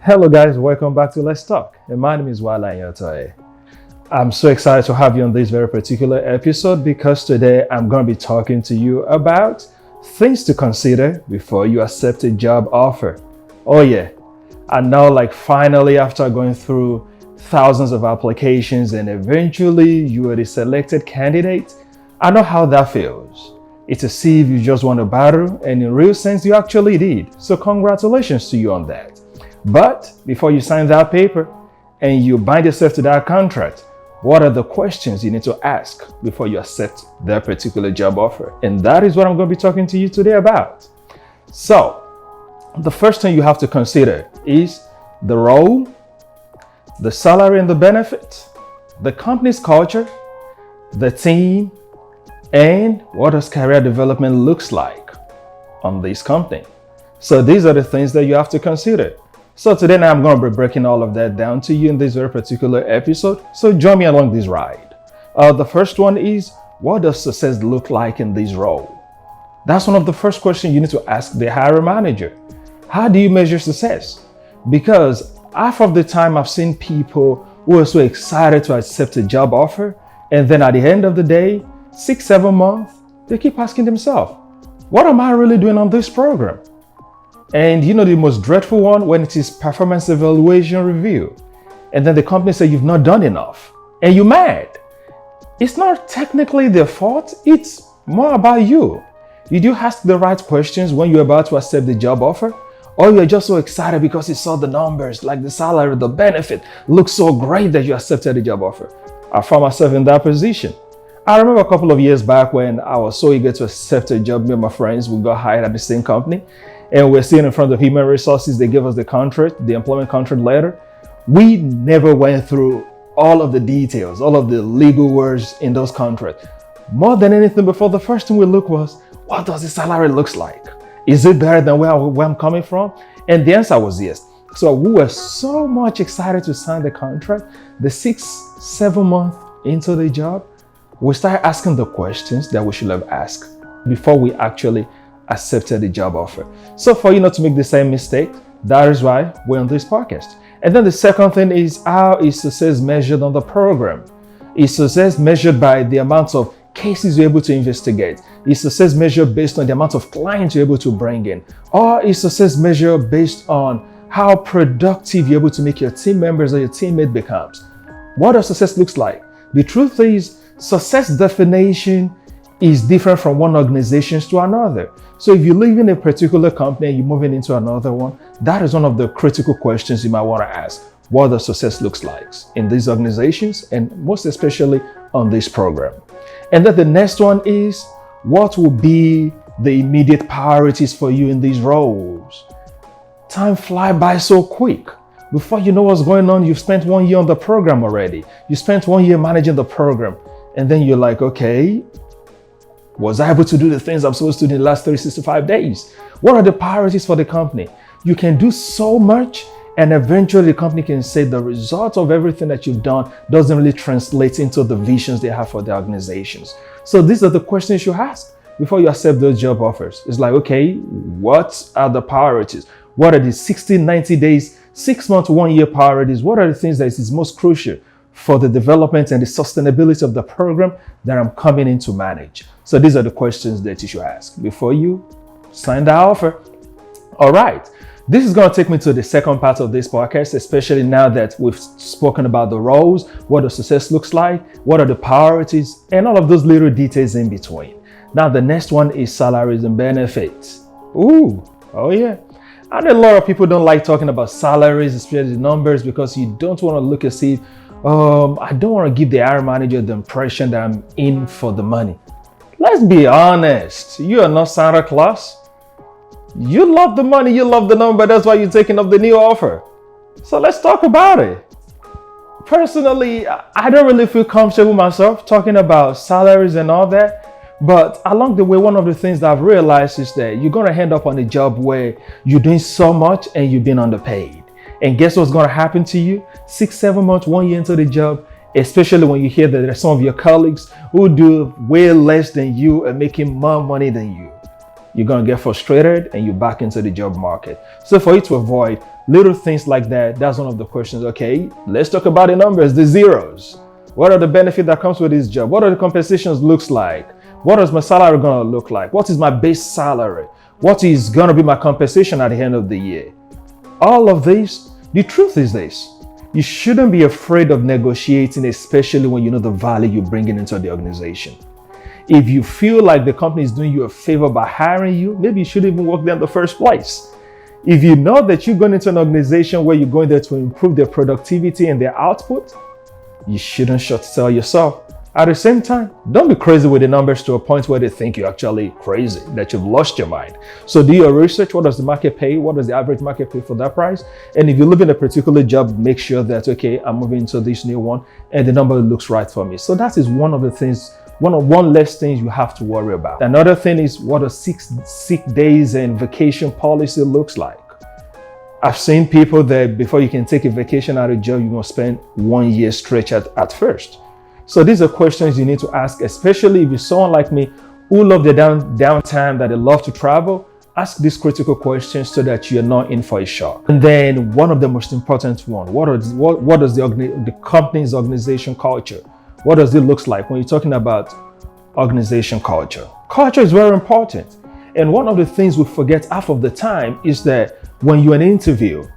Hello guys, welcome back to Let's Talk. And my name is Wala Yotoye. I'm so excited to have you on this very particular episode because today I'm going to be talking to you about things to consider before you accept a job offer. Oh yeah, and now finally after going through thousands of applications and eventually you are the selected candidate, I know how that feels. It's as if you just won a battle and in real sense you actually did. So congratulations to you on that. But before you sign that paper and you bind yourself to that contract, what are the questions you need to ask before you accept that particular job offer? And that is what I'm going to be talking to you today about. So, the first thing you have to consider is the role, the salary and the benefits, the company's culture, the team, and what does career development looks like on this company. So these are the things that you have to consider. So today now I'm going to be breaking all of that down to you in this very particular episode. So join me along this ride. The first one is, what does success look like in this role? That's one of the first questions you need to ask the hiring manager. How do you measure success? Because half of the time I've seen people who are so excited to accept a job offer, and then at the end of the day, 6-7 months, they keep asking themselves, what am I really doing on this program? And you know the most dreadful one, when it is performance evaluation review, and then the company says you've not done enough, and you're mad. It's not technically their fault, it's more about you. Did you ask the right questions when you're about to accept the job offer? Or you're just so excited because you saw the numbers, like the salary, the benefit, looks so great that you accepted the job offer? I found myself in that position. I remember a couple of years back when I was so eager to accept a job. Me and my friends, we got hired at the same company, and we're sitting in front of human resources. They gave us the contract, the employment contract letter. We never went through all of the details, all of the legal words in those contracts. More than anything, before, the first thing we looked was, what does the salary looks like? Is it better than where I'm coming from? And the answer was yes. So we were so much excited to sign the contract. The 6-7 months into the job, we started asking the questions that we should have asked before we actually accepted the job offer. So for you not to make the same mistake, that is why we're on this podcast. And then the second thing is, how is success measured on the program? Is success measured by the amount of cases you're able to investigate? Is success measured based on the amount of clients you're able to bring in? Or is success measured based on how productive you're able to make your team members or your teammate becomes? What does success looks like? The truth is, success definition is different from one organization to another. So if you live in a particular company and you're moving into another one, that is one of the critical questions you might want to ask. What does success looks like in these organizations, and most especially on this program? And then the next one is, what will be the immediate priorities for you in these roles? Time fly by so quick. Before you know what's going on, you've spent 1 year on the program already. You spent 1 year managing the program. And then you're like, okay, was I able to do the things I'm supposed to do in the last 365 days? What are the priorities for the company? You can do so much, and eventually the company can say the result of everything that you've done doesn't really translate into the visions they have for their organizations. So these are the questions you ask before you accept those job offers. It's like, okay, what are the priorities? What are the 60, 90 days, 6 months, 1 year priorities? What are the things that is most crucial for the development and the sustainability of the program that I'm coming in to manage? So these are the questions that you should ask before you sign the offer. All right. This is going to take me to the second part of this podcast, especially now that we've spoken about the roles, what the success looks like, what are the priorities, and all of those little details in between. Now, the next one is salaries and benefits. Ooh, oh yeah. I know a lot of people don't like talking about salaries, especially the numbers, because you don't want to look and see, I don't want to give the hiring manager the impression that I'm in for the money. Let's be honest. You are not Santa Claus. You love the money, you love the number. That's why you're taking up the new offer. So let's talk about it. Personally, I don't really feel comfortable myself talking about salaries and all that. But along the way, one of the things that I've realized is that you're going to end up on a job where you're doing so much and you've been underpaid. And guess what's going to happen to you? 6-7 months, 1 year into the job, especially when you hear that there are some of your colleagues who do way less than you and making more money than you. you're going to get frustrated and you're back into the job market. So for you to avoid little things like that, that's one of the questions. Okay, let's talk about the numbers, the zeros. What are the benefits that comes with this job? What are the compensations looks like? What is my salary going to look like? What is my base salary? What is going to be my compensation at the end of the year? All of this, the truth is this. You shouldn't be afraid of negotiating, especially when you know the value you're bringing into the organization. If you feel like the company is doing you a favor by hiring you, maybe you shouldn't even work there in the first place. If you know that you're going into an organization where you're going there to improve their productivity and their output, you shouldn't short sell yourself. At the same time, don't be crazy with the numbers to a point where they think you're actually crazy, that you've lost your mind. So do your research. What does the market pay? What does the average market pay for that price? And if you live in a particular job, make sure that, okay, I'm moving to this new one and the number looks right for me. So that is one of the things, one less things you have to worry about. Another thing is what a sick days and vacation policy looks like. I've seen people that before you can take a vacation out of a job, you're going to spend 1 year stretch at first. So these are questions you need to ask, especially if you're someone like me who love the downtime, that they love to travel. Ask these critical questions so that you're not in for a shock. And then one of the most important one, what does the company's organization culture, what does it look like when you're talking about organization culture? Culture is very important. And one of the things we forget half of the time is that when you're in an interview,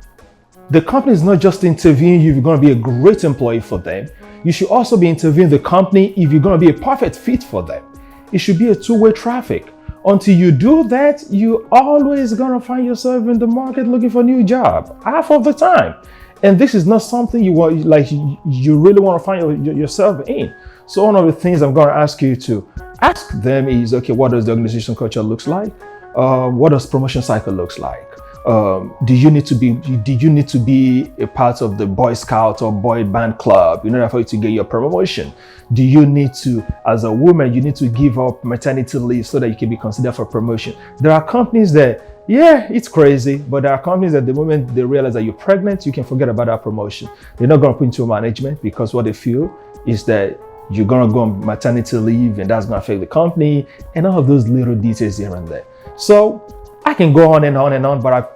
the company is not just interviewing you if you're going to be a great employee for them. You should also be interviewing the company if you're going to be a perfect fit for them. It should be a two-way traffic. Until you do that, you're always going to find yourself in the market looking for a new job, half of the time. And this is not something you want, like you really want to find yourself in. So one of the things I'm going to ask you to ask them is, okay, what does the organization culture looks like? What does promotion cycle looks like? Do you need to be a part of the Boy Scout or Boy Band club in order for you to get your promotion? Do you need to, as a woman, you need to give up maternity leave so that you can be considered for promotion? There are companies that, yeah, it's crazy, but there are companies that the moment they realize that you're pregnant, you can forget about that promotion. They're not going to put into management because what they feel is that you're going to go on maternity leave and that's going to affect the company and all of those little details here and there. So I can go on and on and on, but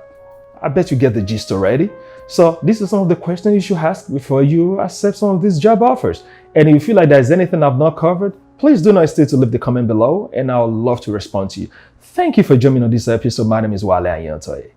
I bet you get the gist already. So these are some of the questions you should ask before you accept some of these job offers. And if you feel like there's anything I've not covered, please do not hesitate to leave the comment below and I'll love to respond to you. Thank you for joining me on this episode. My name is Wale Ayantoye.